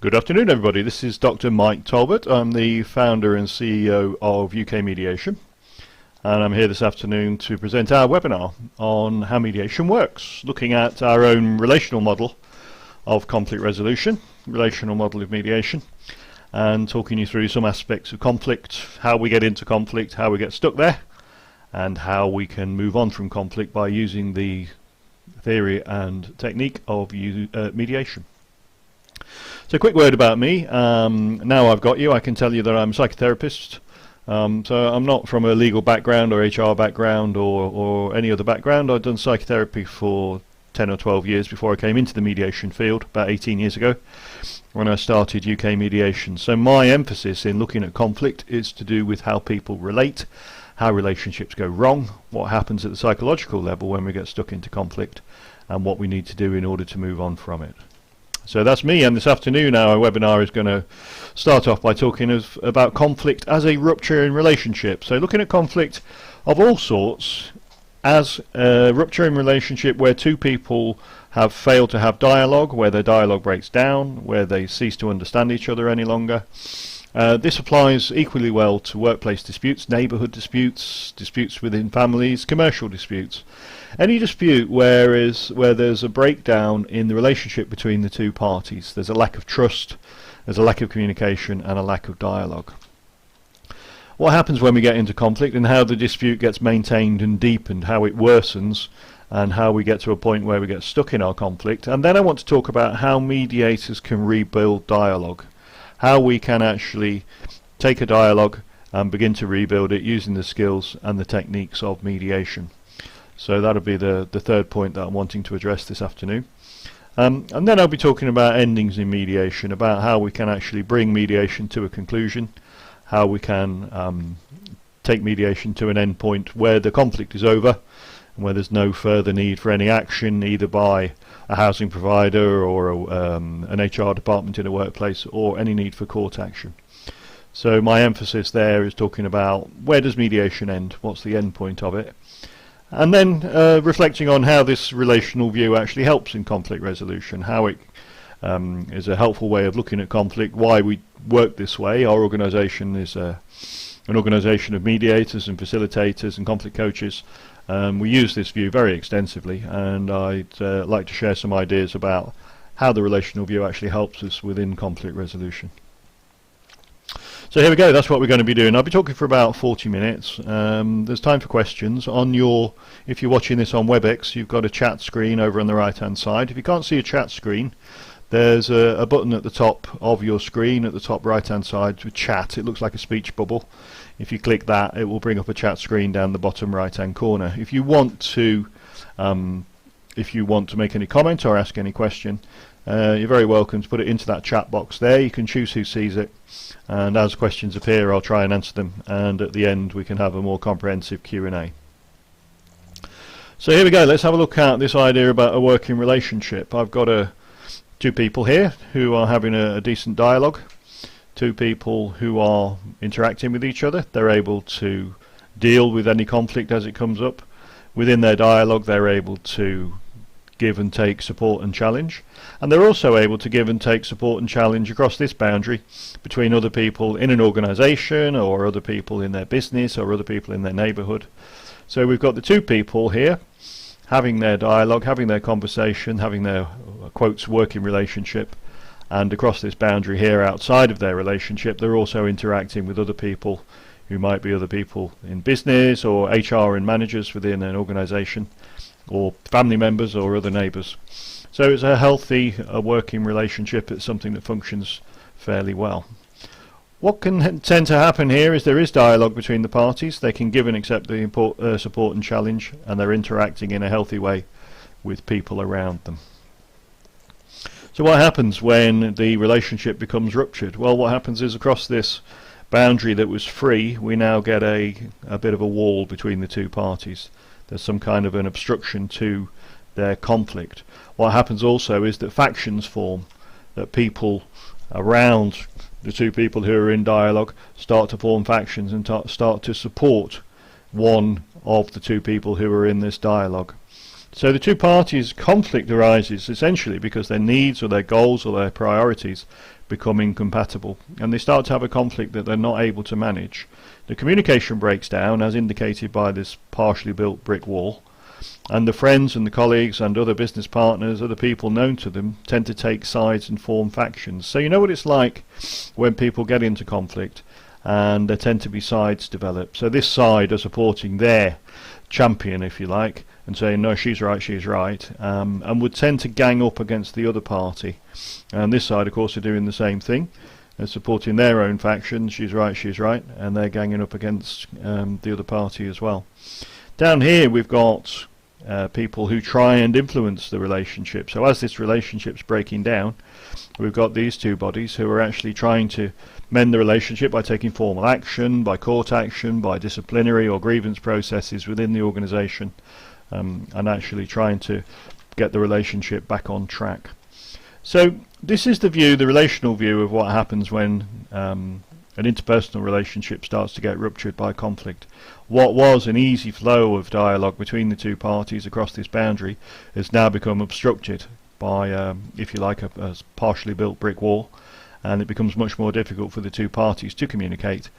Good afternoon, everybody. This is Dr. Mike Talbot. I'm the founder and CEO of UK Mediation, and I'm here this afternoon to present our webinar on how mediation works, looking at our own relational model of conflict resolution, relational model of mediation, and talking you through some aspects of conflict, how we get into conflict, how we get stuck there, and how we can move on from conflict by using the theory and technique of mediation. So a quick word about me. Now I've got you, I can tell you that I'm a psychotherapist. So I'm not from a legal background or HR background or any other background. I've done psychotherapy for 10 or 12 years before I came into the mediation field, about 18 years ago, when I started UK Mediation. So my emphasis in looking at conflict is to do with how people relate, how relationships go wrong, what happens at the psychological level when we get stuck into conflict, and what we need to do in order to move on from it. So that's me, and this afternoon our webinar is going to start off by talking about conflict as a rupture in relationship. So looking at conflict of all sorts as a rupture in relationship where two people have failed to have dialogue, where their dialogue breaks down, where they cease to understand each other any longer. This applies equally well to workplace disputes, neighbourhood disputes, disputes within families, commercial disputes. Any dispute where there's a breakdown in the relationship between the two parties. There's a lack of trust, there's a lack of communication, and a lack of dialogue. What happens when we get into conflict, and how the dispute gets maintained and deepened, how it worsens, and how we get to a point where we get stuck in our conflict. And then I want to talk about how mediators can rebuild dialogue, how we can actually take a dialogue and begin to rebuild it using the skills and the techniques of mediation. So that'll be the third point that I'm wanting to address this afternoon. And then I'll be talking about endings in mediation, about how we can actually bring mediation to a conclusion, how we can take mediation to an end point where the conflict is over and where there's no further need for any action, either by a housing provider or an HR department in a workplace, or any need for court action. So my emphasis there is talking about where does mediation end, what's the end point of it, and then reflecting on how this relational view actually helps in conflict resolution, how it is a helpful way of looking at conflict, why we work this way. Our organisation is an organisation of mediators and facilitators and conflict coaches. We use this view very extensively, and I'd like to share some ideas about how the relational view actually helps us within conflict resolution. So here we go, that's what we're going to be doing. I'll be talking for about 40 minutes. There's time for questions. If you're watching this on WebEx, you've got a chat screen over on the right hand side. If you can't see a chat screen, there's a button at the top of your screen, at the top right hand side, to chat. It looks like a speech bubble. If you click that, it will bring up a chat screen down the bottom right hand corner. If you want to make any comment or ask any question, you're very welcome to put it into that chat box there. You can choose who sees it, and as questions appear I'll try and answer them, and at the end we can have a more comprehensive Q&A. So here we go, let's have a look at this idea about a working relationship. I've got two people here who are having a decent dialogue, two people who are interacting with each other. They're able to deal with any conflict as it comes up. Within their dialogue they're able to give and take support and challenge, and they're also able to give and take support and challenge across this boundary between other people in an organisation, or other people in their business, or other people in their neighbourhood. So we've got the two people here having their dialogue, having their conversation, having their quotes working relationship, and across this boundary here outside of their relationship they're also interacting with other people who might be other people in business, or HR and managers within an organisation, or family members or other neighbours. So it's a healthy working relationship. It's something that functions fairly well. What can tend to happen here is there is dialogue between the parties. They can give and accept the support and challenge, and they're interacting in a healthy way with people around them. So what happens when the relationship becomes ruptured? Well, what happens is across this boundary that was free, we now get a bit of a wall between the two parties. There's some kind of an obstruction to their conflict. What happens also is that factions form, that people around the two people who are in dialogue start to form factions and start to support one of the two people who are in this dialogue. So the two parties' conflict arises essentially because their needs or their goals or their priorities become incompatible, and they start to have a conflict that they're not able to manage. The communication breaks down, as indicated by this partially built brick wall, and the friends and the colleagues and other business partners, other people known to them, tend to take sides and form factions. So you know what it's like when people get into conflict, and there tend to be sides develop. So this side are supporting their champion, if you like, and saying, no, she's right, and would tend to gang up against the other party. And this side, of course, are doing the same thing. They're supporting their own faction, she's right, and they're ganging up against the other party as well. Down here we've got people who try and influence the relationship. So as this relationship's breaking down, we've got these two bodies who are actually trying to mend the relationship by taking formal action, by court action, by disciplinary or grievance processes within the organisation, and actually trying to get the relationship back on track. So this is the view, the relational view of what happens when an interpersonal relationship starts to get ruptured by conflict. What was an easy flow of dialogue between the two parties across this boundary has now become obstructed by, if you like, a partially built brick wall, and it becomes much more difficult for the two parties to communicate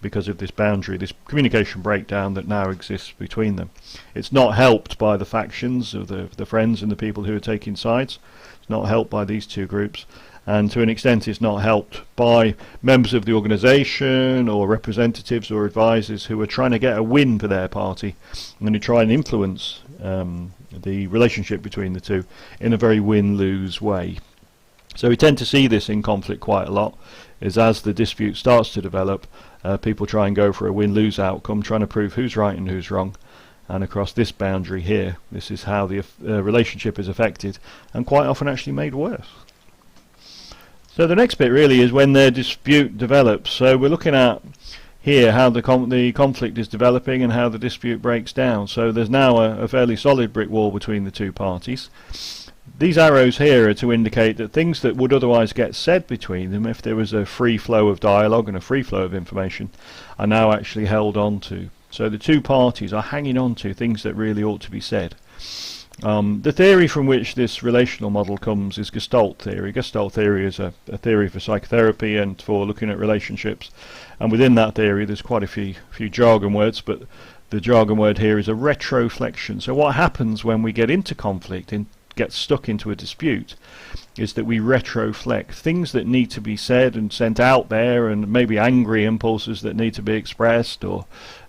because of this boundary, this communication breakdown that now exists between them. It's not helped by the factions of the friends and the people who are taking sides. It's not helped by these two groups, and to an extent it's not helped by members of the organisation or representatives or advisors who are trying to get a win for their party and who try and influence the relationship between the two in a very win-lose way. So we tend to see this in conflict quite a lot, is as the dispute starts to develop, people try and go for a win-lose outcome, trying to prove who's right and who's wrong. And across this boundary here, this is how the relationship is affected, and quite often actually made worse. So the next bit really is when their dispute develops. So we're looking at here how the conflict is developing and how the dispute breaks down. So there's now a fairly solid brick wall between the two parties. These arrows here are to indicate that things that would otherwise get said between them, if there was a free flow of dialogue and a free flow of information, are now actually held on to. So the two parties are hanging on to things that really ought to be said. The theory from which this relational model comes is Gestalt theory. Gestalt theory is a theory for psychotherapy and for looking at relationships. And within that theory there's quite a few jargon words, but the jargon word here is a retroflexion. So what happens when we get into conflict, get stuck into a dispute, is that we retroflect things that need to be said and sent out there, and maybe angry impulses that need to be expressed, or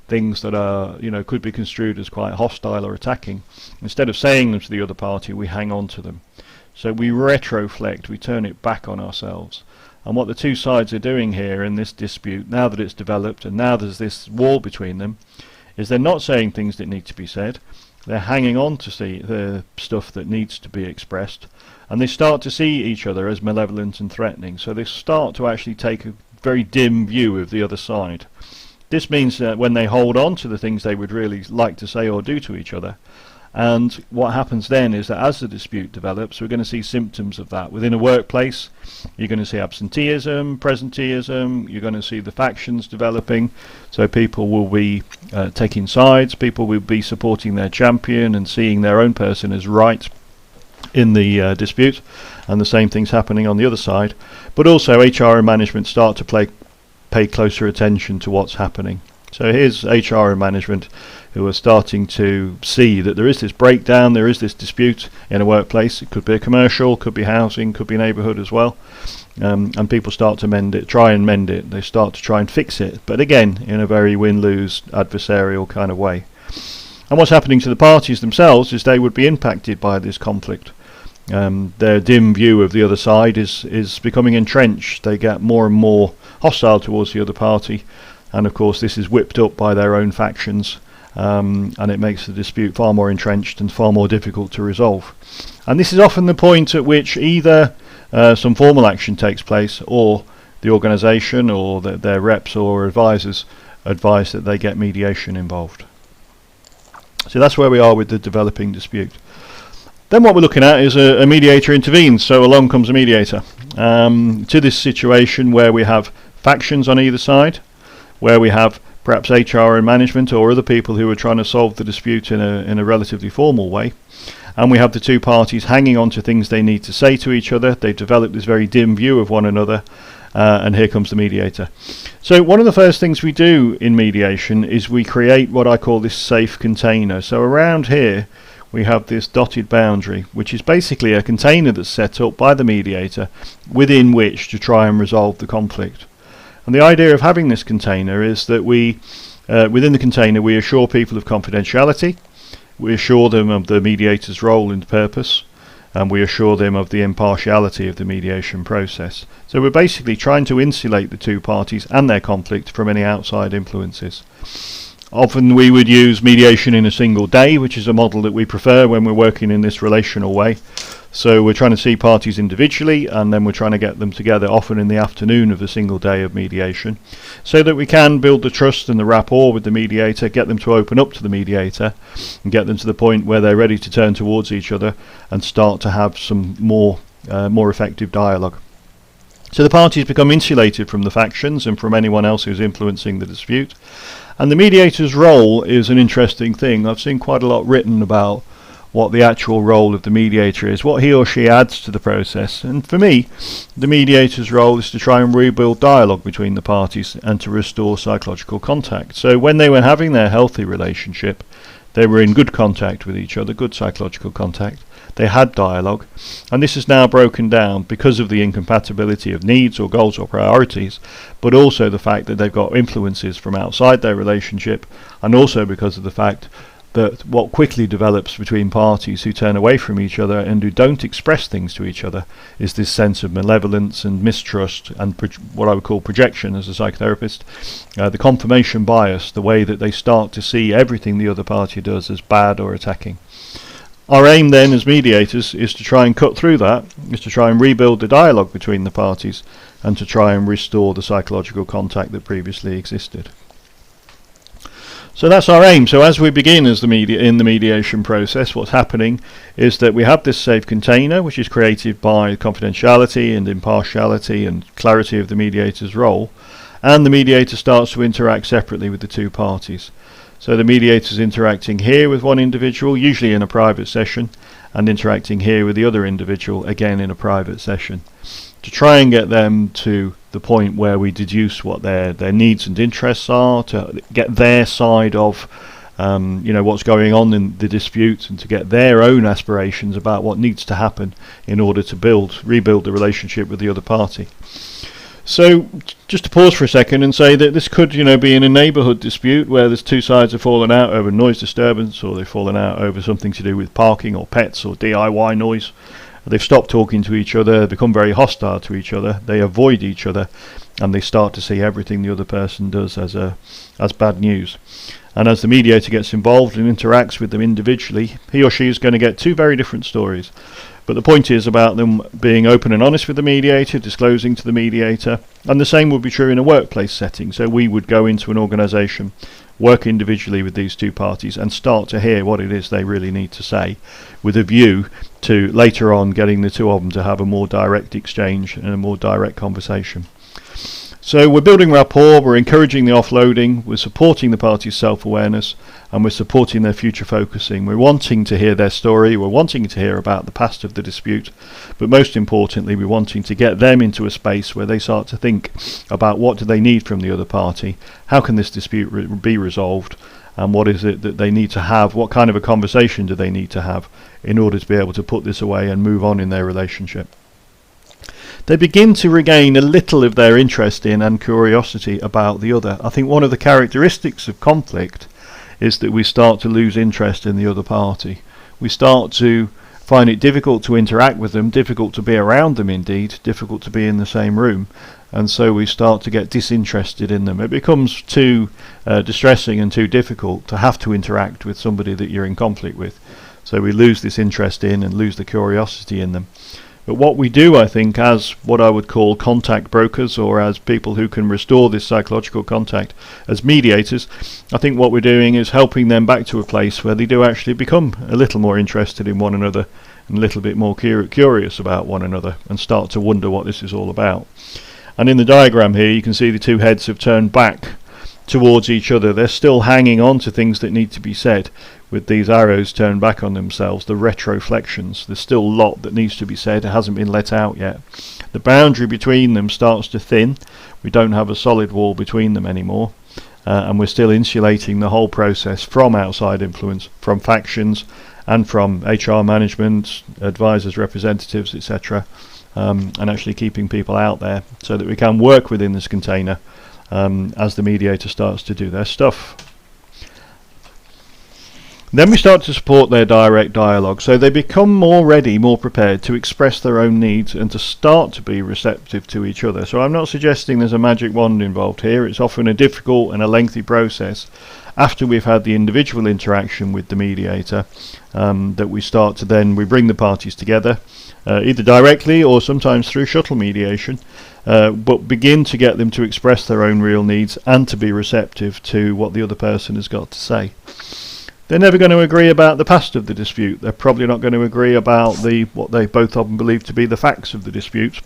things that are, could be construed as quite hostile or attacking. Instead of saying them to the other party, we hang on to them. So we retroflect, we turn it back on ourselves. And what the two sides are doing here in this dispute, now that it's developed and now there's this wall between them, is they're not saying things that need to be said. They're hanging on to see the stuff that needs to be expressed, and they start to see each other as malevolent and threatening. So they start to actually take a very dim view of the other side. This means that when they hold on to the things they would really like to say or do to each other, and what happens then is that as the dispute develops, we're going to see symptoms of that. Within a workplace, you're going to see absenteeism, presenteeism, you're going to see the factions developing, so people will be taking sides, people will be supporting their champion and seeing their own person as right in the dispute, and the same thing's happening on the other side. But also HR and management start to pay closer attention to what's happening. So here's HR and management who are starting to see that there is this breakdown, there is this dispute in a workplace. It could be a commercial, could be housing, could be neighbourhood as well. And people start to try and mend it. They start to try and fix it, but again, in a very win-lose adversarial kind of way. And what's happening to the parties themselves is they would be impacted by this conflict. Their dim view of the other side is becoming entrenched. They get more and more hostile towards the other party, and of course this is whipped up by their own factions, and it makes the dispute far more entrenched and far more difficult to resolve. And this is often the point at which either some formal action takes place, or the organisation or their reps or advisors advise that they get mediation involved. So that's where we are with the developing dispute. Then what we're looking at is a mediator intervenes. So along comes a mediator to this situation where we have factions on either side, where we have perhaps HR and management or other people who are trying to solve the dispute in a relatively formal way. And we have the two parties hanging on to things they need to say to each other. They've developed this very dim view of one another, and here comes the mediator. So one of the first things we do in mediation is we create what I call this safe container. So around here we have this dotted boundary, which is basically a container that's set up by the mediator within which to try and resolve the conflict. And the idea of having this container is that we, within the container, we assure people of confidentiality. We assure them of the mediator's role and purpose, and we assure them of the impartiality of the mediation process. So we're basically trying to insulate the two parties and their conflict from any outside influences. Often we would use mediation in a single day, which is a model that we prefer when we're working in this relational way. So we're trying to see parties individually, and then we're trying to get them together, often in the afternoon of a single day of mediation, so that we can build the trust and the rapport with the mediator, get them to open up to the mediator, and get them to the point where they're ready to turn towards each other and start to have some more effective dialogue. So the parties become insulated from the factions and from anyone else who's influencing the dispute. And the mediator's role is an interesting thing. I've seen quite a lot written about what the actual role of the mediator is, what he or she adds to the process. And for me, the mediator's role is to try and rebuild dialogue between the parties and to restore psychological contact. So when they were having their healthy relationship, they were in good contact with each other, good psychological contact. They had dialogue, and this is now broken down because of the incompatibility of needs or goals or priorities, but also the fact that they've got influences from outside their relationship, and also because of the fact that what quickly develops between parties who turn away from each other and who don't express things to each other is this sense of malevolence and mistrust and what I would call projection as a psychotherapist, the confirmation bias, the way that they start to see everything the other party does as bad or attacking. Our aim then as mediators is to try and cut through that, is to try and rebuild the dialogue between the parties and to try and restore the psychological contact that previously existed. So that's our aim. So as we begin as in the mediation process, what's happening is that we have this safe container which is created by confidentiality and impartiality and clarity of the mediator's role, and the mediator starts to interact separately with the two parties. So the mediator's interacting here with one individual, usually in a private session, and interacting here with the other individual, again in a private session, to try and get them to the point where we deduce what their needs and interests are, to get their side of what's going on in the dispute, and to get their own aspirations about what needs to happen in order to rebuild the relationship with the other party. So just to pause for a second and say that this could be in a neighbourhood dispute where there's two sides have fallen out over noise disturbance, or they've fallen out over something to do with parking or pets or DIY noise. They've stopped talking to each other, become very hostile to each other, they avoid each other, and they start to see everything the other person does as bad news. And as the mediator gets involved and interacts with them individually, he or she is going to get two very different stories. But the point is about them being open and honest with the mediator, disclosing to the mediator, and the same would be true in a workplace setting. So we would go into an organisation, work individually with these two parties, and start to hear what it is they really need to say, with a view to later on getting the two of them to have a more direct exchange and a more direct conversation. So we're building rapport, we're encouraging the offloading, we're supporting the parties' self-awareness, and we're supporting their future focusing. We're wanting to hear their story, we're wanting to hear about the past of the dispute, but most importantly we're wanting to get them into a space where they start to think about what do they need from the other party, how can this dispute be resolved, and what is it that they need to have, what kind of a conversation do they need to have in order to be able to put this away and move on in their relationship. They begin to regain a little of their interest in and curiosity about the other. I think one of the characteristics of conflict is that we start to lose interest in the other party. We start to find it difficult to interact with them, difficult to be around them indeed, difficult to be in the same room, and so we start to get disinterested in them. It becomes too distressing and too difficult to have to interact with somebody that you're in conflict with. So we lose this interest in and lose the curiosity in them. But what we do, I think, as what I would call contact brokers, or as people who can restore this psychological contact as mediators, I think what we're doing is helping them back to a place where they do actually become a little more interested in one another and a little bit more curious about one another and start to wonder what this is all about. And in the diagram here you can see the two heads have turned back towards each other. They're still hanging on to things that need to be said with these arrows turned back on themselves, the retroflections. There's still a lot that needs to be said. It hasn't been let out yet. The boundary between them starts to thin. We don't have a solid wall between them anymore. And we're still insulating the whole process from outside influence, from factions and from HR management, advisors, representatives, etc. And actually keeping people out there so that we can work within this container as the mediator starts to do their stuff. Then we start to support their direct dialogue, so they become more ready, more prepared to express their own needs and to start to be receptive to each other. So I'm not suggesting there's a magic wand involved here. It's often a difficult and a lengthy process after we've had the individual interaction with the mediator that we start to then, we bring the parties together, either directly or sometimes through shuttle mediation, but begin to get them to express their own real needs and to be receptive to what the other person has got to say. They're never going to agree about the past of the dispute. They're probably not going to agree about what they both of them believe to be the facts of the dispute.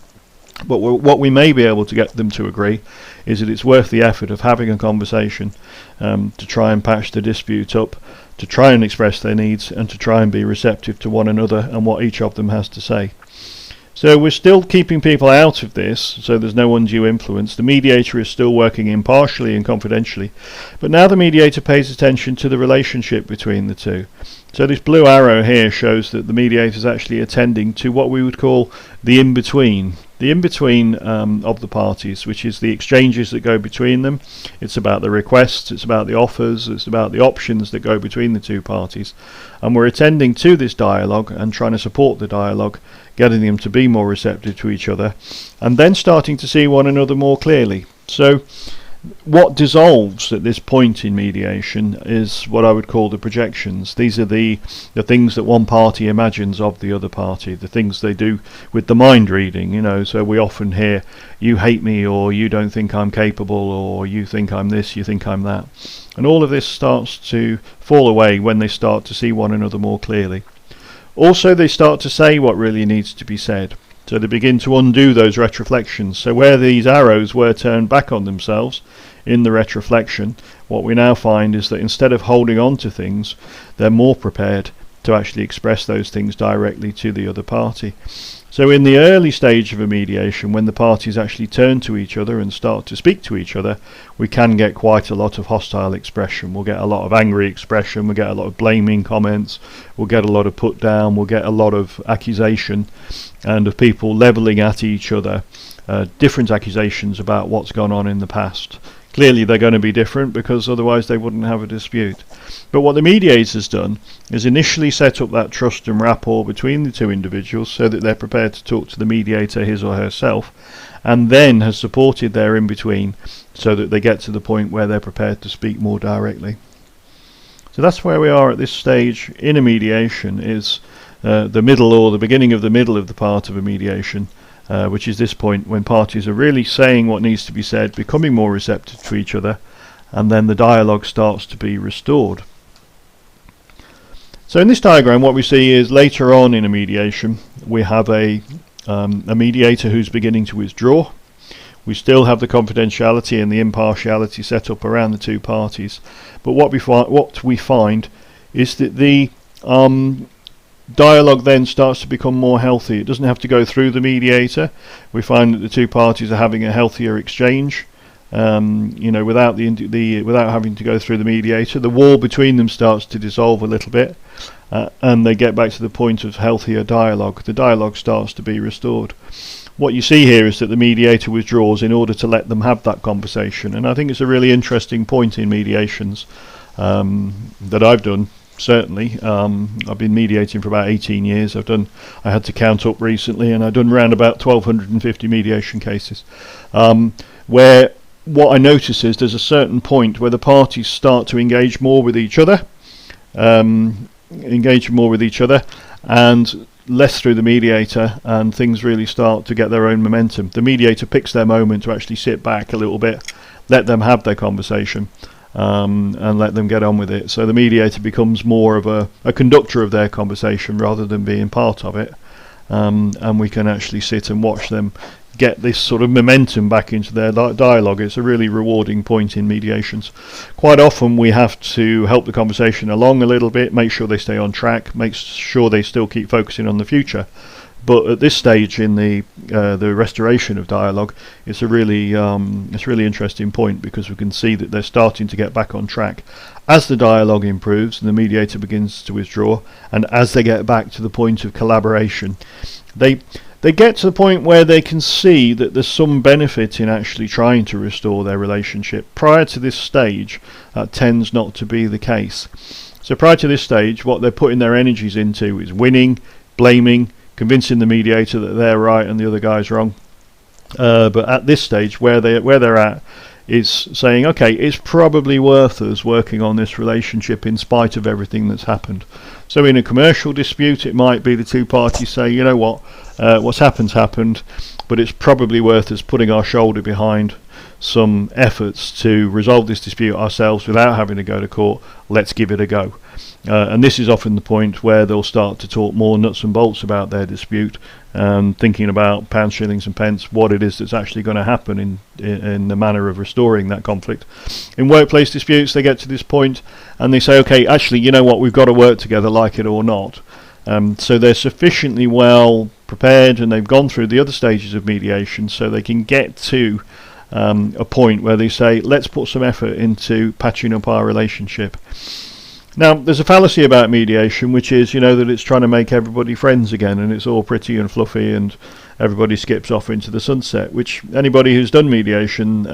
But what we may be able to get them to agree is that it's worth the effort of having a conversation to try and patch the dispute up, to try and express their needs, and to try and be receptive to one another and what each of them has to say. So we're still keeping people out of this, so there's no undue influence. The mediator is still working impartially and confidentially, but now the mediator pays attention to the relationship between the two. So this blue arrow here shows that the mediator is actually attending to what we would call the in-between. The in-between of the parties, which is the exchanges that go between them. It's about the requests, it's about the offers, it's about the options that go between the two parties. And we're attending to this dialogue and trying to support the dialogue, getting them to be more receptive to each other, and then starting to see one another more clearly. So what dissolves at this point in mediation is what I would call the projections. These are the things that one party imagines of the other party, the things they do with the mind reading, so we often hear, you hate me, or you don't think I'm capable, or you think I'm this, you think I'm that. And all of this starts to fall away when they start to see one another more clearly. Also, they start to say what really needs to be said. So they begin to undo those retroflections. So where these arrows were turned back on themselves in the retroflection, what we now find is that instead of holding on to things, they're more prepared to actually express those things directly to the other party. So in the early stage of a mediation, when the parties actually turn to each other and start to speak to each other, we can get quite a lot of hostile expression. We'll get a lot of angry expression, we'll get a lot of blaming comments, we'll get a lot of put down, we'll get a lot of accusation, and of people levelling at each other different accusations about what's gone on in the past. Clearly they're going to be different, because otherwise they wouldn't have a dispute. But what the mediator's done is initially set up that trust and rapport between the two individuals so that they're prepared to talk to the mediator, his or herself, and then has supported their in-between so that they get to the point where they're prepared to speak more directly. So that's where we are at this stage in a mediation, is the middle, or the beginning of the middle of the part of a mediation, which is this point when parties are really saying what needs to be said, becoming more receptive to each other, and then the dialogue starts to be restored. So in this diagram, what we see is later on in a mediation, we have a mediator who's beginning to withdraw. We still have the confidentiality and the impartiality set up around the two parties, but what we find is that the dialogue then starts to become more healthy. It doesn't have to go through the mediator. We find that the two parties are having a healthier exchange, without without having to go through the mediator. The wall between them starts to dissolve a little bit, and they get back to the point of healthier dialogue. The dialogue starts to be restored. What you see here is that the mediator withdraws in order to let them have that conversation, and I think it's a really interesting point in mediations that I've done. Certainly, I've been mediating for about 18 years. I had to count up recently, and I've done around about 1,250 mediation cases, where what I notice is there's a certain point where the parties start to engage more with each other, and less through the mediator, and things really start to get their own momentum. The mediator picks their moment to actually sit back a little bit, let them have their conversation, and let them get on with it. So the mediator becomes more of a conductor of their conversation rather than being part of it. and we can actually sit and watch them get this sort of momentum back into their dialogue. It's a really rewarding point in mediations. Quite often we have to help the conversation along a little bit, make sure they stay on track, make sure they still keep focusing on the future. But at this stage in the restoration of dialogue, it's a really interesting point, because we can see that they're starting to get back on track as the dialogue improves and the mediator begins to withdraw, and as they get back to the point of collaboration, they get to the point where they can see that there's some benefit in actually trying to restore their relationship. Prior to this stage, that tends not to be the case. So prior to this stage, what they're putting their energies into is winning, blaming, convincing the mediator that they're right and the other guy's wrong. But at this stage, where they're at is saying, okay, it's probably worth us working on this relationship in spite of everything that's happened. So in a commercial dispute, it might be the two parties say, you know what's happened, but it's probably worth us putting our shoulder behind some efforts to resolve this dispute ourselves without having to go to court. Let's give it a go. And this is often the point where they'll start to talk more nuts and bolts about their dispute, thinking about pounds, shillings and pence, what it is that's actually going to happen in the manner of restoring that conflict. In workplace disputes, they get to this point and they say, okay, actually, you know what, we've got to work together, like it or not. So they're sufficiently well prepared and they've gone through the other stages of mediation, so they can get to a point where they say, let's put some effort into patching up our relationship. Now, there's a fallacy about mediation, which is, that it's trying to make everybody friends again, and it's all pretty and fluffy, and everybody skips off into the sunset, which anybody who's done mediation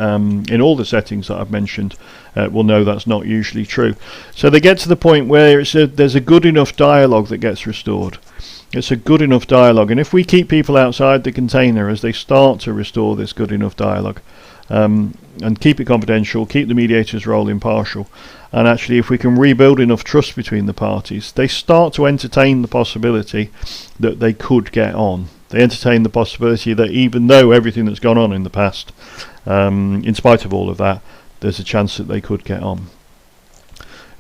in all the settings that I've mentioned will know that's not usually true. So they get to the point where there's a good enough dialogue that gets restored. It's a good enough dialogue, and if we keep people outside the container as they start to restore this good enough dialogue, and keep it confidential, keep the mediator's role impartial, and actually if we can rebuild enough trust between the parties, they start to entertain the possibility that they could get on. They entertain the possibility that even though everything that's gone on in the past, in spite of all of that, there's a chance that they could get on.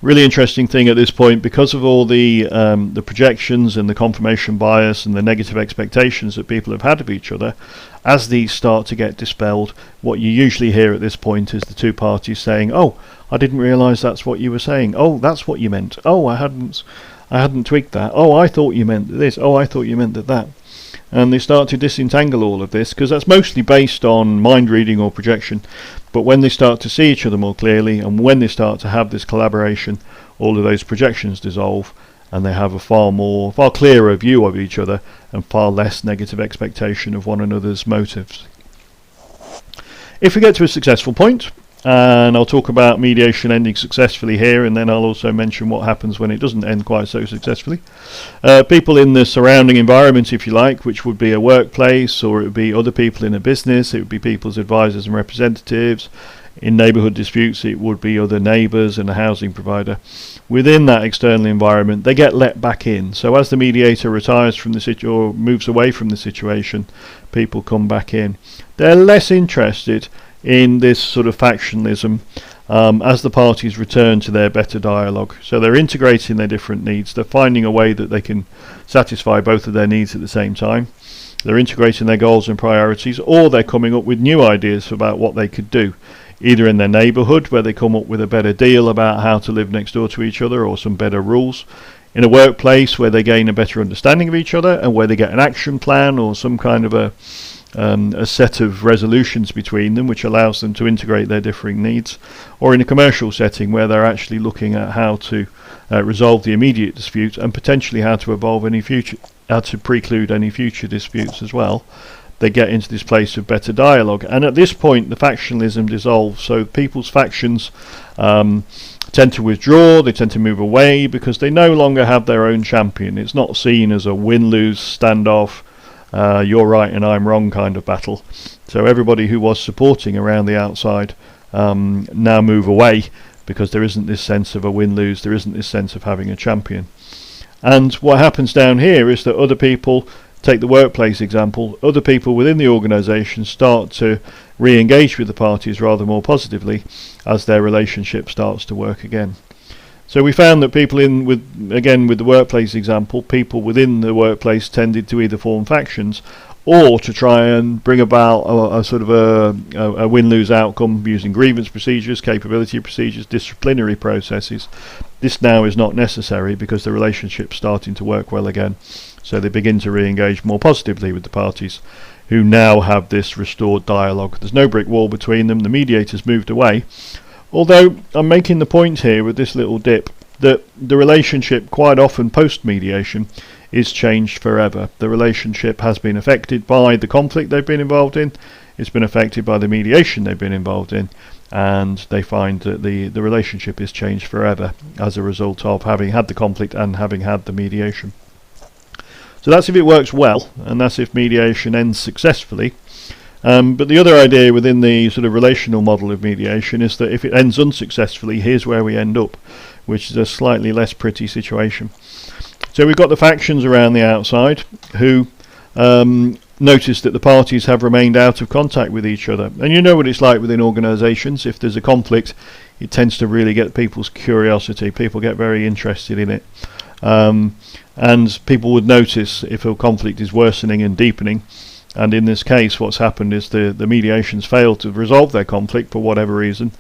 Really interesting thing at this point, because of all the projections and the confirmation bias and the negative expectations that people have had of each other, as these start to get dispelled, what you usually hear at this point is the two parties saying, oh, I didn't realise that's what you were saying. Oh, that's what you meant. Oh, I hadn't tweaked that. Oh, I thought you meant this. Oh, I thought you meant that. And they start to disentangle all of this, because that's mostly based on mind reading or projection. But when they start to see each other more clearly, and when they start to have this collaboration, all of those projections dissolve, and they have a far clearer view of each other, and far less negative expectation of one another's motives. If we get to a successful point, and I'll talk about mediation ending successfully here, and then I'll also mention what happens when it doesn't end quite so successfully. People in the surrounding environment, if you like, which would be a workplace, or it would be other people in a business, it would be people's advisors and representatives. In neighbourhood disputes, it would be other neighbours and a housing provider. Within that external environment, they get let back in. So as the mediator retires from the or moves away from the situation, people come back in. They're less interested in this sort of factionalism as the parties return to their better dialogue. So they're integrating their different needs. They're finding a way that they can satisfy both of their needs at the same time. They're integrating their goals and priorities, or they're coming up with new ideas about what they could do, either in their neighbourhood, where they come up with a better deal about how to live next door to each other, or some better rules. In a workplace, where they gain a better understanding of each other, and where they get an action plan or some kind of a set of resolutions between them, which allows them to integrate their differing needs. Or in a commercial setting, where they're actually looking at how to resolve the immediate dispute, and potentially how to preclude any future disputes as well. They get into this place of better dialogue, and at this point the factionalism dissolves. So people's factions tend to withdraw, they tend to move away, because they no longer have their own champion. It's not seen as a win-lose standoff, you're right and I'm wrong kind of battle. So everybody who was supporting around the outside now move away, because there isn't this sense of a win-lose, there isn't this sense of having a champion. And what happens down here is that other people, take the workplace example, other people within the organisation start to re-engage with the parties rather more positively as their relationship starts to work again. So we found that people with the workplace example, people within the workplace tended to either form factions or to try and bring about a sort of a win-lose outcome using grievance procedures, capability procedures, disciplinary processes. This now is not necessary because the relationship's starting to work well again. So they begin to re-engage more positively with the parties who now have this restored dialogue. There's no brick wall between them. The mediator's moved away. Although I'm making the point here with this little dip that the relationship quite often post-mediation is changed forever. The relationship has been affected by the conflict they've been involved in, it's been affected by the mediation they've been involved in, and they find that the relationship is changed forever as a result of having had the conflict and having had the mediation. So that's if it works well, and that's if mediation ends successfully. But the other idea within the sort of relational model of mediation is that if it ends unsuccessfully, here's where we end up, which is a slightly less pretty situation. So we've got the factions around the outside who notice that the parties have remained out of contact with each other. And you know what it's like within organisations. If there's a conflict, it tends to really get people's curiosity. People get very interested in it. And people would notice if a conflict is worsening and deepening. And in this case, what's happened is the mediations failed to resolve their conflict for whatever reason,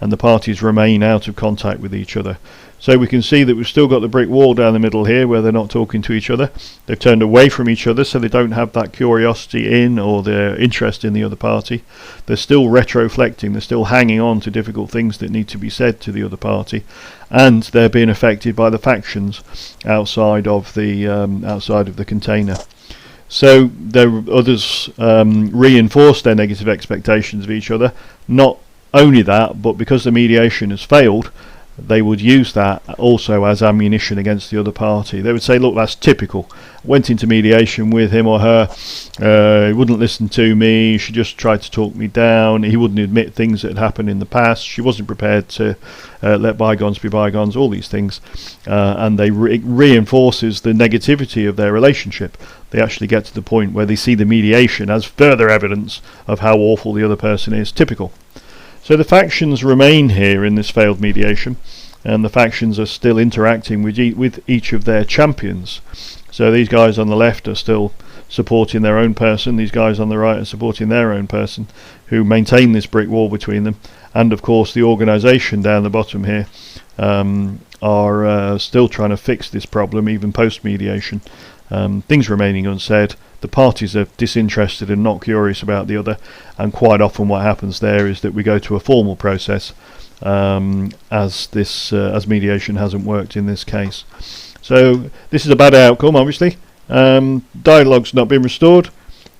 and the parties remain out of contact with each other. So we can see that we've still got the brick wall down the middle here where they're not talking to each other. They've turned away from each other, so they don't have that curiosity in or their interest in the other party. They're still retroflecting, they're still hanging on to difficult things that need to be said to the other party, and they're being affected by the factions outside of the container. So others reinforce their negative expectations of each other. Not only that, but because the mediation has failed, they would use that also as ammunition against the other party. They would say, look, that's typical. Went into mediation with him or her, he wouldn't listen to me, she just tried to talk me down, he wouldn't admit things that had happened in the past, she wasn't prepared to let bygones be bygones, all these things. And they reinforces the negativity of their relationship. They actually get to the point where they see the mediation as further evidence of how awful the other person is. Typical. So the factions remain here in this failed mediation, and the factions are still interacting with each of their champions. So these guys on the left are still supporting their own person, these guys on the right are supporting their own person, who maintain this brick wall between them. And of course the organisation down the bottom here are still trying to fix this problem even post-mediation. Things remaining unsaid. The parties are disinterested and not curious about the other, and quite often what happens there is that we go to a formal process as mediation hasn't worked in this case. So this is a bad outcome, obviously. Dialogue's not been restored,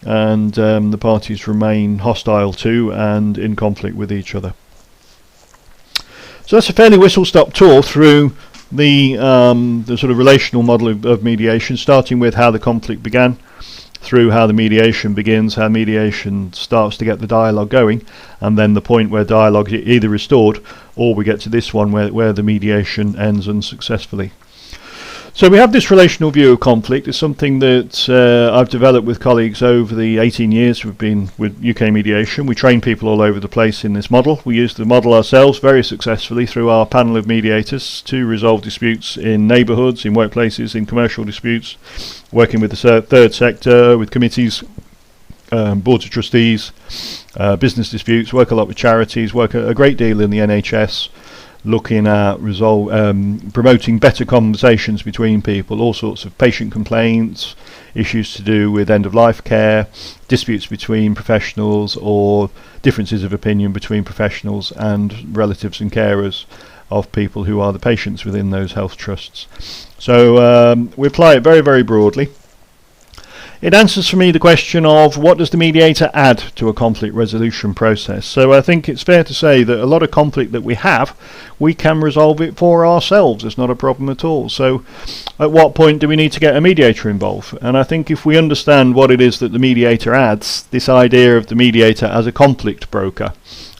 and the parties remain hostile to and in conflict with each other. So that's a fairly whistle-stop tour through the sort of relational model of mediation, starting with how the conflict began, through how the mediation begins, how mediation starts to get the dialogue going, and then the point where dialogue is either restored or we get to this one where the mediation ends unsuccessfully. So we have this relational view of conflict. It's something that I've developed with colleagues over the 18 years we've been with UK Mediation. We train people all over the place in this model. We use the model ourselves very successfully through our panel of mediators to resolve disputes in neighbourhoods, in workplaces, in commercial disputes, working with the third sector, with committees, boards of trustees, business disputes, work a lot with charities, work a great deal in the NHS, looking at promoting better conversations between people, all sorts of patient complaints, issues to do with end-of-life care, disputes between professionals, or differences of opinion between professionals and relatives and carers of people who are the patients within those health trusts. So we apply it very, very broadly. It answers for me the question of what does the mediator add to a conflict resolution process. So I think it's fair to say that a lot of conflict that we have, we can resolve it for ourselves. It's not a problem at all. So at what point do we need to get a mediator involved? And I think if we understand what it is that the mediator adds, this idea of the mediator as a conflict broker,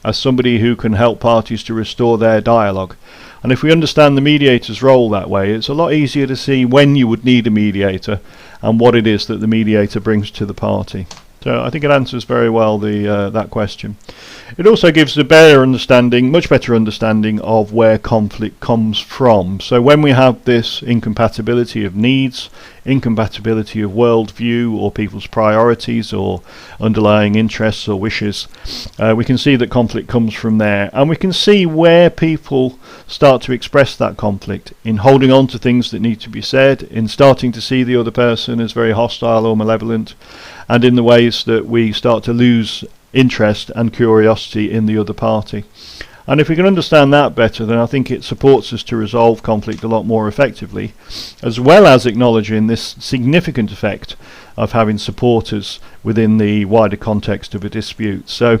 as somebody who can help parties to restore their dialogue, and if we understand the mediator's role that way, it's a lot easier to see when you would need a mediator and what it is that the mediator brings to the party. So I think it answers very well that question. It also gives a better understanding, much better understanding of where conflict comes from. So when we have this incompatibility of needs, incompatibility of worldview or people's priorities or underlying interests or wishes, we can see that conflict comes from there, and we can see where people start to express that conflict in holding on to things that need to be said, in starting to see the other person as very hostile or malevolent, and in the ways that we start to lose interest and curiosity in the other party. And if we can understand that better, then I think it supports us to resolve conflict a lot more effectively, as well as acknowledging this significant effect of having supporters within the wider context of a dispute. So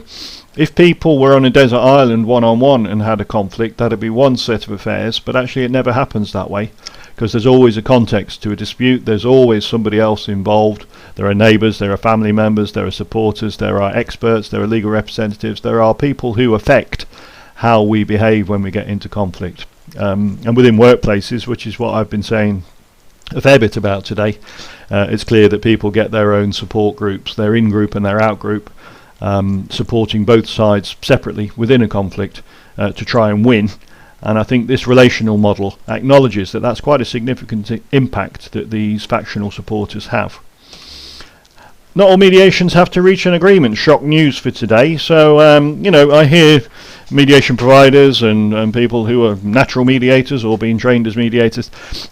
if people were on a desert island one-on-one and had a conflict, that'd be one set of affairs, but actually it never happens that way, because there's always a context to a dispute, there's always somebody else involved. There are neighbours, there are family members, there are supporters, there are experts, there are legal representatives, there are people who affect how we behave when we get into conflict. And within workplaces, which is what I've been saying a fair bit about today, it's clear that people get their own support groups, their in-group and their out-group, supporting both sides separately within a conflict to try and win. And I think this relational model acknowledges that that's quite a significant impact that these factional supporters have. Not all mediations have to reach an agreement. Shock news for today. So, I hear mediation providers and people who are natural mediators or being trained as mediators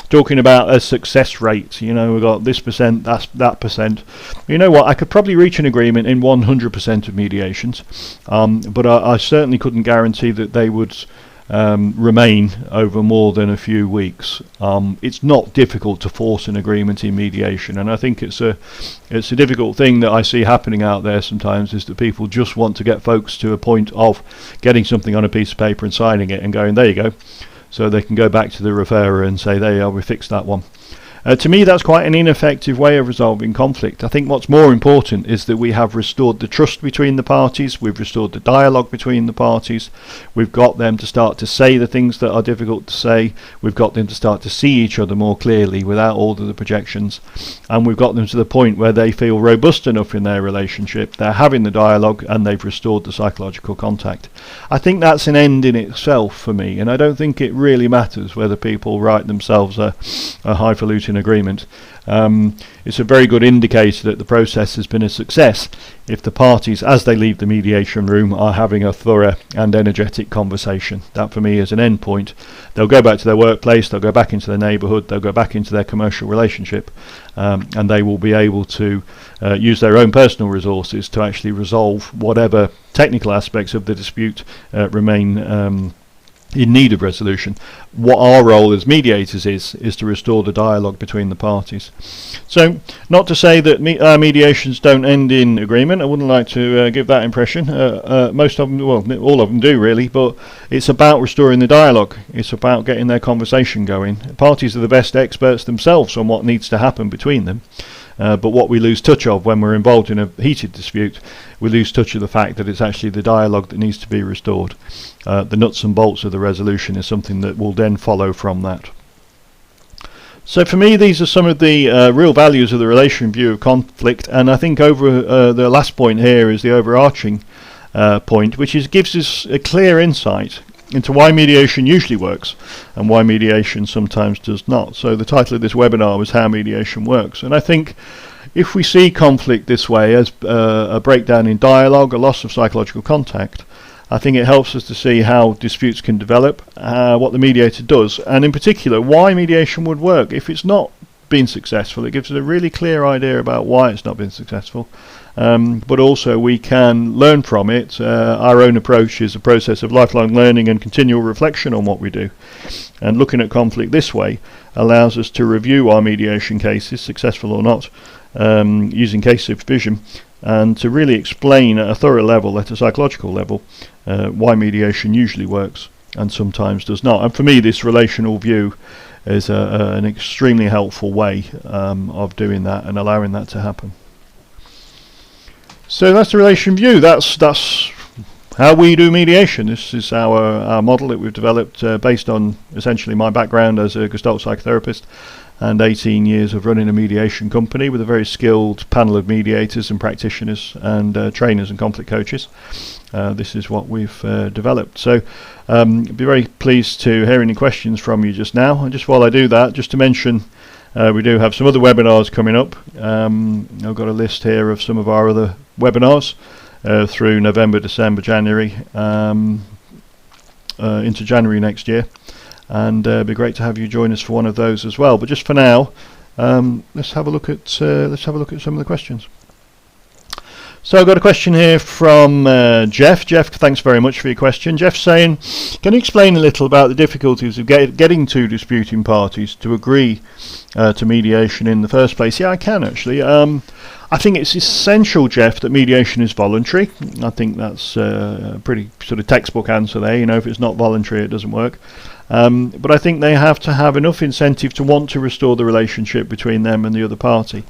talking about a success rate. We've got this percent, that percent. You know what? I could probably reach an agreement in 100% of mediations, but I certainly couldn't guarantee that they would remain over more than a few weeks. It's not difficult to force an agreement in mediation, and I think it's a difficult thing that I see happening out there sometimes, is that people just want to get folks to a point of getting something on a piece of paper and signing it and going, there you go, so they can go back to the referrer and say, there you are, we fixed that one. To me, that's quite an ineffective way of resolving conflict. I think what's more important is that we have restored the trust between the parties, we've restored the dialogue between the parties, we've got them to start to say the things that are difficult to say, we've got them to start to see each other more clearly without all of the projections, and we've got them to the point where they feel robust enough in their relationship, they're having the dialogue, and they've restored the psychological contact. I think that's an end in itself for me, and I don't think it really matters whether people write themselves a highfalutin agreement. It's a very good indicator that the process has been a success if the parties, as they leave the mediation room, are having a thorough and energetic conversation. That for me is an end point. They'll go back to their workplace, they'll go back into their neighbourhood, they'll go back into their commercial relationship, and they will be able to use their own personal resources to actually resolve whatever technical aspects of the dispute remain in need of resolution. What our role as mediators is to restore the dialogue between the parties. So, not to say that mediations don't end in agreement. I wouldn't like to give that impression. Most of them, well, all of them do really, but it's about restoring the dialogue. It's about getting their conversation going. Parties are the best experts themselves on what needs to happen between them. But what we lose touch of when we're involved in a heated dispute, we lose touch of the fact that it's actually the dialogue that needs to be restored. The nuts and bolts of the resolution is something that will then follow from that. So for me, these are some of the real values of the relation view of conflict, and I think over the last point here is the overarching point, which gives us a clear insight into why mediation usually works and why mediation sometimes does not. So the title of this webinar was How Mediation Works, and I think if we see conflict this way as a breakdown in dialogue, a loss of psychological contact, I think it helps us to see how disputes can develop, what the mediator does, and in particular why mediation would work. If it's not been successful, it gives us a really clear idea about why it's not been successful. But also we can learn from it. Our own approach is a process of lifelong learning and continual reflection on what we do. And looking at conflict this way allows us to review our mediation cases, successful or not, using case supervision, and to really explain at a thorough level, at a psychological level, why mediation usually works and sometimes does not. And for me, this relational view is an extremely helpful way of doing that and allowing that to happen. So that's the relation view. That's how we do mediation. This is our model that we've developed based on essentially my background as a Gestalt psychotherapist and 18 years of running a mediation company with a very skilled panel of mediators and practitioners and trainers and conflict coaches. This is what we've developed. So I'd be very pleased to hear any questions from you just now. And just while I do that, just to mention, we do have some other webinars coming up. I've got a list here of some of our other webinars through November, December, January, into January next year. And it'd be great to have you join us for one of those as well. But just for now, let's have a look at some of the questions. So I've got a question here from Jeff. Jeff, thanks very much for your question. Jeff's saying, can you explain a little about the difficulties of getting two disputing parties to agree to mediation in the first place? Yeah, I can actually. I think it's essential, Jeff, that mediation is voluntary. I think that's a pretty sort of textbook answer there. You know, if it's not voluntary, it doesn't work. But I think they have to have enough incentive to want to restore the relationship between them and the other party.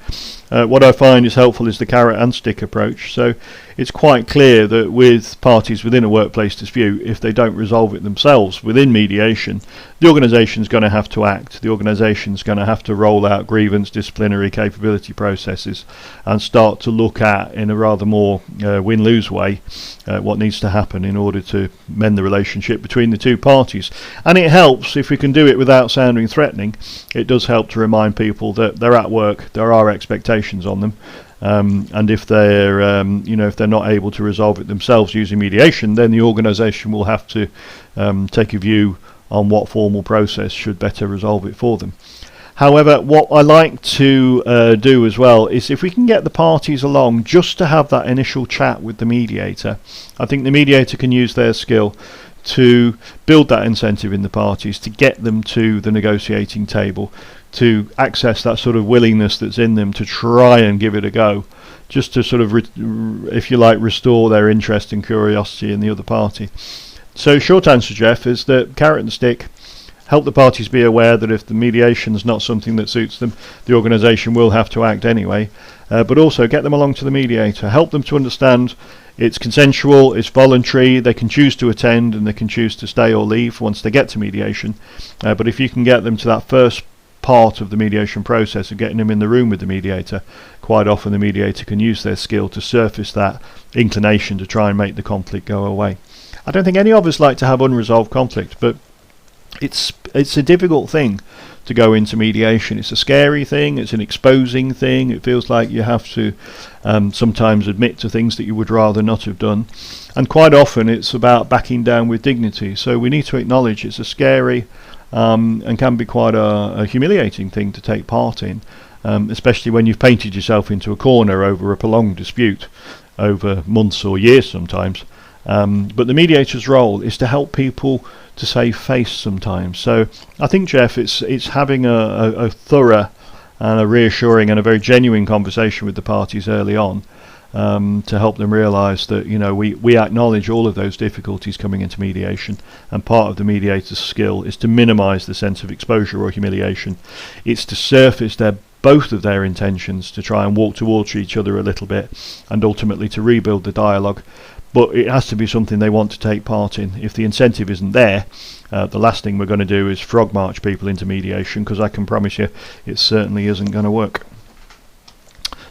What I find is helpful is the carrot and stick approach. So it's quite clear that with parties within a workplace dispute, if they don't resolve it themselves within mediation, the organisation's going to have to act. The organisation's going to have to roll out grievance, disciplinary capability processes and start to look at, in a rather more win-lose way, what needs to happen in order to mend the relationship between the two parties. And it helps if we can do it without sounding threatening. It does help to remind people that they're at work, there are expectations on them, and if they're if they're not able to resolve it themselves using mediation, then the organisation will have to take a view on what formal process should better resolve it for them. However, what I like to do as well is, if we can get the parties along just to have that initial chat with the mediator, I think the mediator can use their skill to build that incentive in the parties, to get them to the negotiating table, to access that sort of willingness that's in them to try and give it a go, just to sort of, if you like, restore their interest and curiosity in the other party. So short answer, Jeff, is that carrot and stick. Help the parties be aware that if the mediation is not something that suits them, the organisation will have to act anyway. But also get them along to the mediator. Help them to understand it's consensual, it's voluntary, they can choose to attend and they can choose to stay or leave once they get to mediation. But if you can get them to that first part of the mediation process of getting them in the room with the mediator, quite often the mediator can use their skill to surface that inclination to try and make the conflict go away. I don't think any of us like to have unresolved conflict, but it's a difficult thing to go into mediation. It's a scary thing, it's an exposing thing, it feels like you have to sometimes admit to things that you would rather not have done, and quite often it's about backing down with dignity. So we need to acknowledge it's a scary and can be quite a humiliating thing to take part in, especially when you've painted yourself into a corner over a prolonged dispute over months or years sometimes. But the mediator's role is to help people to save face sometimes. So I think, Jeff, it's having a thorough and a reassuring and a very genuine conversation with the parties early on, to help them realise that, you know, we acknowledge all of those difficulties coming into mediation, and part of the mediator's skill is to minimise the sense of exposure or humiliation. It's to surface both of their intentions, to try and walk towards each other a little bit and ultimately to rebuild the dialogue. But it has to be something they want to take part in. If the incentive isn't there, the last thing we're going to do is frog march people into mediation, because I can promise you it certainly isn't going to work.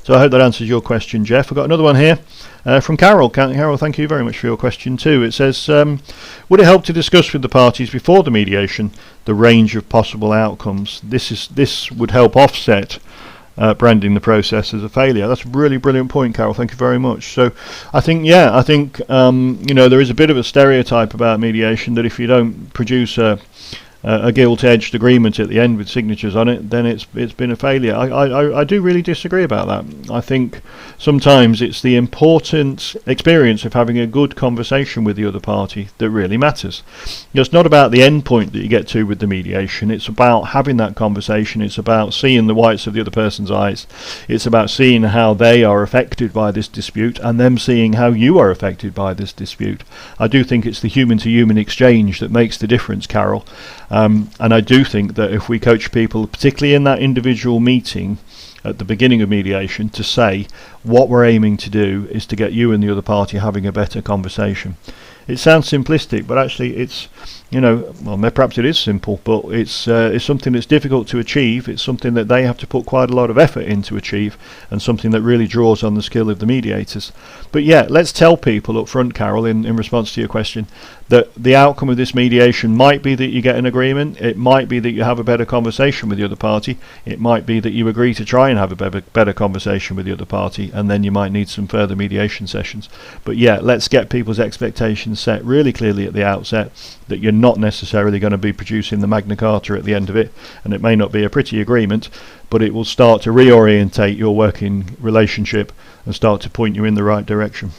So I hope that answers your question, Jeff. I've got another one here from Carol. Carol, thank you very much for your question too. It says, would it help to discuss with the parties before the mediation the range of possible outcomes? This would help offset branding the process as a failure. That's a really brilliant point, Carol. Thank you very much. So I think there is a bit of a stereotype about mediation that if you don't produce a gilt-edged agreement at the end with signatures on it, then it's been a failure. I do really disagree about that. I think sometimes it's the important experience of having a good conversation with the other party that really matters. It's not about the end point that you get to with the mediation. It's about having that conversation. It's about seeing the whites of the other person's eyes. It's about seeing how they are affected by this dispute and them seeing how you are affected by this dispute. I do think it's the human-to-human exchange that makes the difference, Carol. And I do think that if we coach people, particularly in that individual meeting at the beginning of mediation, to say what we're aiming to do is to get you and the other party having a better conversation. It sounds simplistic, but actually it's, well, perhaps it is simple, but it's something that's difficult to achieve. It's something that they have to put quite a lot of effort in to achieve, and something that really draws on the skill of the mediators. But yeah, let's tell people up front, Carol, in response to your question, that the outcome of this mediation might be that you get an agreement. It might be that you have a better conversation with the other party. It might be that you agree to try and have a better conversation with the other party, and then you might need some further mediation sessions. But yeah, let's get people's expectations set really clearly at the outset, that you're not necessarily going to be producing the Magna Carta at the end of it, and it may not be a pretty agreement, but it will start to reorientate your working relationship and start to point you in the right direction.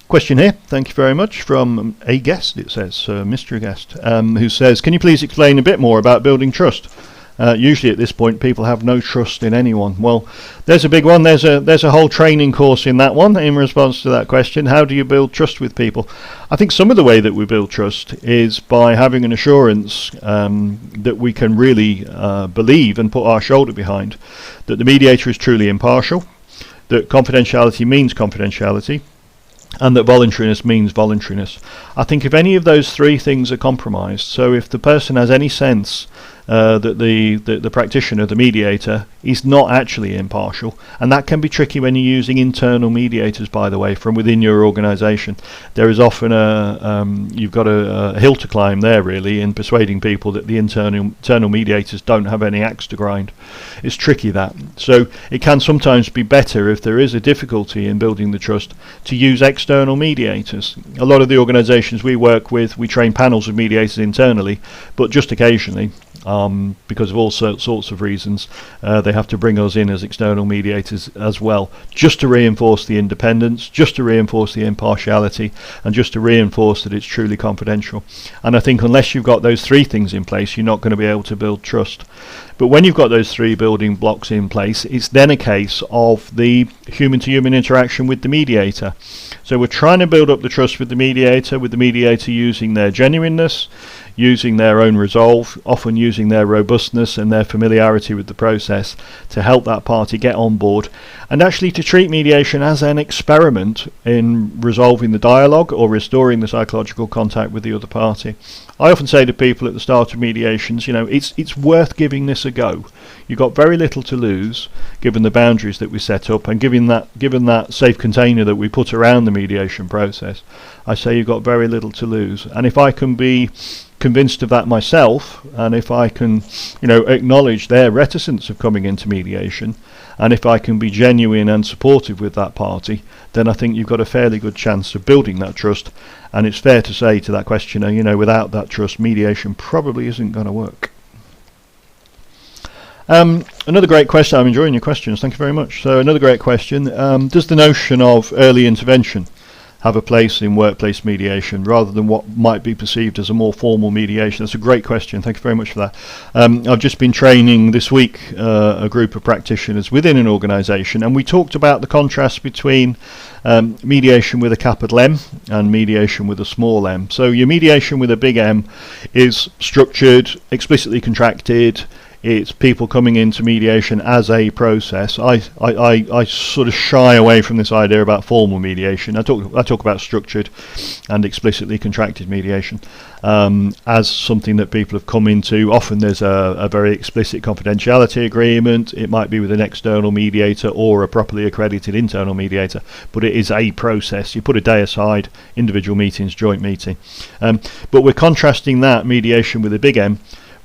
Question here, thank you very much, from a guest, it says, mystery guest, who says, can you please explain a bit more about building trust? Usually at this point people have no trust in anyone. Well, there's a big one. There's a whole training course in that one in response to that question. How do you build trust with people? I think some of the way that we build trust is by having an assurance that we can really believe and put our shoulder behind, that the mediator is truly impartial, that confidentiality means confidentiality, and that voluntariness means voluntariness. I think if any of those three things are compromised, so if the person has any sense that the practitioner, the mediator, is not actually impartial, and that can be tricky when you're using internal mediators, by the way, from within your organisation. There is often you've got a hill to climb there, really, in persuading people that the internal mediators don't have any axe to grind. It's tricky, that. So it can sometimes be better, if there is a difficulty in building the trust, to use external mediators. A lot of the organisations we work with, we train panels of mediators internally, but just occasionally, because of all sorts of reasons, they have to bring us in as external mediators as well, just to reinforce the independence, just to reinforce the impartiality, and just to reinforce that it's truly confidential. And I think unless you've got those three things in place, you're not going to be able to build trust. But when you've got those three building blocks in place, it's then a case of the human-to-human interaction with the mediator. So we're trying to build up the trust with the mediator using their genuineness, using their own resolve, often using their robustness and their familiarity with the process to help that party get on board, and actually to treat mediation as an experiment in resolving the dialogue or restoring the psychological contact with the other party. I often say to people at the start of mediations, it's worth giving this a go. You've got very little to lose, given the boundaries that we set up, and given that safe container that we put around the mediation process. I say you've got very little to lose, and if I can be convinced of that myself, and if I can acknowledge their reticence of coming into mediation, and if I can be genuine and supportive with that party, then I think you've got a fairly good chance of building that trust. And it's fair to say to that questioner, without that trust, mediation probably isn't going to work. Another great question. I'm enjoying your questions, thank you very much. So another great question, does the notion of early intervention have a place in workplace mediation rather than what might be perceived as a more formal mediation? That's a great question, thank you very much for that. I've just been training this week a group of practitioners within an organisation, and we talked about the contrast between mediation with a capital M and mediation with a small m. So your mediation with a big M is structured, explicitly contracted. It's people coming into mediation as a process. I sort of shy away from this idea about formal mediation. I talk about structured and explicitly contracted mediation as something that people have come into. Often there's a very explicit confidentiality agreement. It might be with an external mediator or a properly accredited internal mediator, but it is a process. You put a day aside, individual meetings, joint meeting. But we're contrasting that mediation with a big M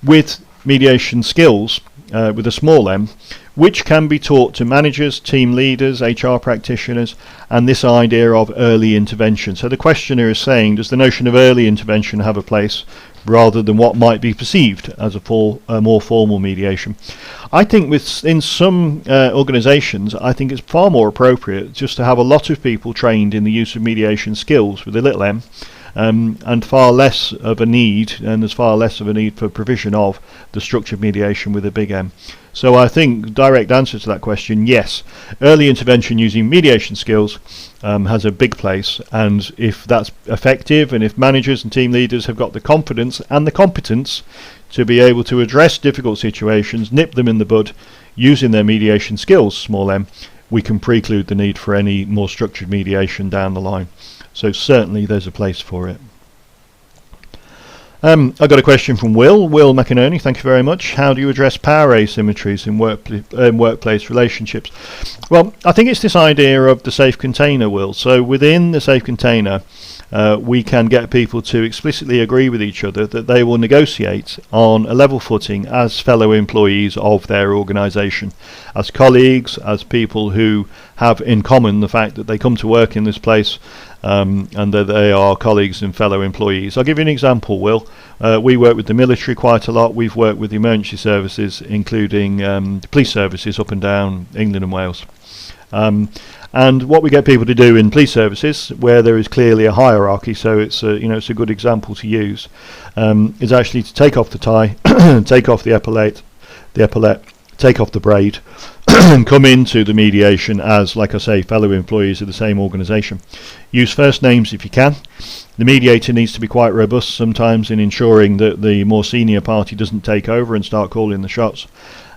with mediation skills with a small m, which can be taught to managers, team leaders, HR practitioners, and this idea of early intervention. So the questioner is saying, does the notion of early intervention have a place rather than what might be perceived as a more formal mediation? I think in some organisations, I think it's far more appropriate just to have a lot of people trained in the use of mediation skills with a little m, and far less of a need, and there's far less of a need for provision of the structured mediation with a big M. So I think direct answer to that question, yes, early intervention using mediation skills has a big place, and if that's effective, and if managers and team leaders have got the confidence and the competence to be able to address difficult situations, nip them in the bud using their mediation skills, small m, we can preclude the need for any more structured mediation down the line. So certainly there's a place for it. I got a question from Will McInerney, thank you very much. How do you address power asymmetries in workplace relationships? Well, I think it's this idea of the safe container, Will. So within the safe container, we can get people to explicitly agree with each other that they will negotiate on a level footing as fellow employees of their organisation, as colleagues, as people who have in common the fact that they come to work in this place and that they are colleagues and fellow employees. I'll give you an example, Will. We work with the military quite a lot. We've worked with the emergency services, including the police services up and down England and Wales. And what we get people to do in police services, where there is clearly a hierarchy, so it's a good example to use, is actually to take off the tie, take off the epaulette, take off the braid, and come into the mediation as, like I say, fellow employees of the same organisation. Use first names if you can. The mediator needs to be quite robust sometimes in ensuring that the more senior party doesn't take over and start calling the shots.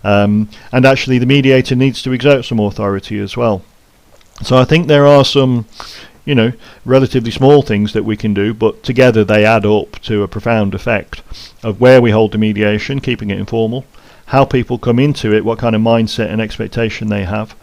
And actually the mediator needs to exert some authority as well. So I think there are some, relatively small things that we can do, but together they add up to a profound effect of where we hold the mediation, keeping it informal, how people come into it, what kind of mindset and expectation they have,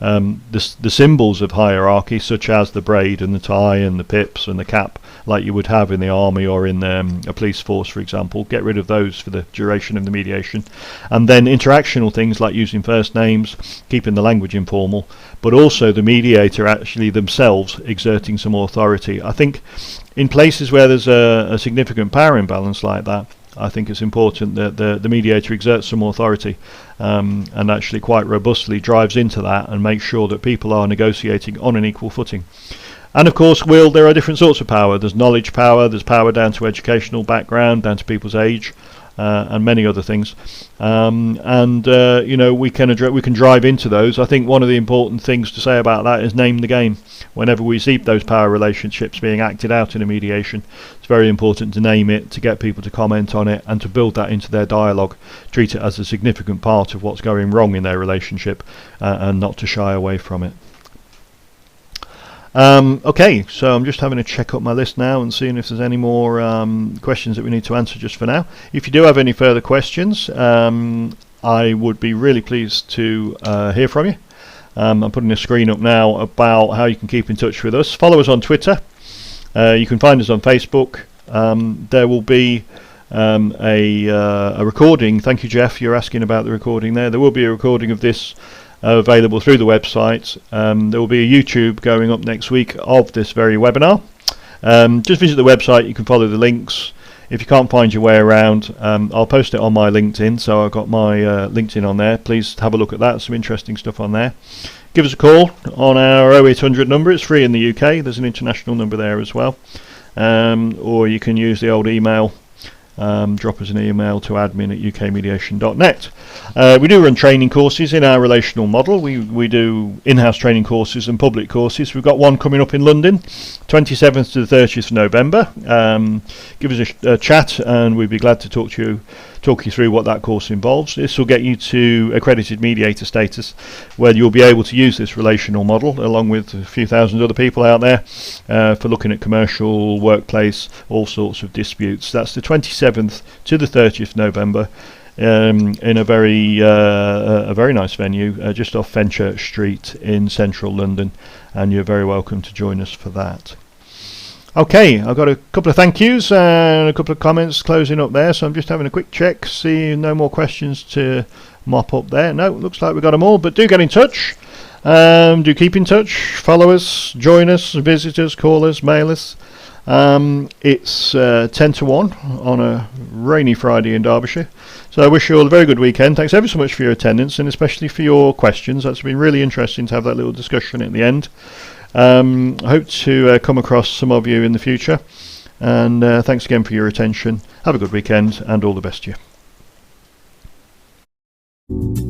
the symbols of hierarchy, such as the braid and the tie and the pips and the cap, like you would have in the army or in a police force, for example. Get rid of those for the duration of the mediation. And then interactional things like using first names, keeping the language informal, but also the mediator actually themselves exerting some authority. I think in places where there's a significant power imbalance like that, I think it's important that the mediator exerts some authority and actually quite robustly drives into that and makes sure that people are negotiating on an equal footing. And of course, there are different sorts of power. There's knowledge power, there's power down to educational background, down to people's age, and many other things. We can drive into those. I think one of the important things to say about that is name the game. Whenever we see those power relationships being acted out in a mediation, it's very important to name it, to get people to comment on it, and to build that into their dialogue. Treat it as a significant part of what's going wrong in their relationship, and not to shy away from it. Okay, so I'm just having to check up my list now and seeing if there's any more questions that we need to answer just for now. If you do have any further questions, I would be really pleased to hear from you. I'm putting a screen up now about how you can keep in touch with us. Follow us on Twitter. You can find us on Facebook. There will be a recording. Thank you, Jeff. You're asking about the recording there. There will be a recording of this available through the website. There will be a YouTube going up next week of this very webinar. Just visit the website, you can follow the links. If you can't find your way around, I'll post it on my LinkedIn, so I've got my LinkedIn on there. Please have a look at that, some interesting stuff on there. Give us a call on our 0800 number, it's free in the UK, there's an international number there as well. Or you can use the old email. Drop us an email to admin@ukmediation.net. We do run training courses in our relational model. We do in-house training courses and public courses. We've got one coming up in London, 27th to the 30th of November. Give us a chat and we'd be glad to talk you through what that course involves. This will get you to accredited mediator status, where you'll be able to use this relational model along with a few thousand other people out there for looking at commercial, workplace, all sorts of disputes. That's the 27th to the 30th November in a very nice venue just off Fenchurch Street in central London, and you're very welcome to join us for that. Okay, I've got a couple of thank yous and a couple of comments closing up there, so I'm just having a quick check, see no more questions to mop up there. No, looks like we got them all, but do get in touch. Do keep in touch, follow us, join us, visit us, call us, mail us. It's 10 to 1 on a rainy Friday in Derbyshire. So I wish you all a very good weekend. Thanks ever so much for your attendance and especially for your questions. That's been really interesting to have that little discussion at the end. I hope to come across some of you in the future, and thanks again for your attention. Have a good weekend and all the best to you.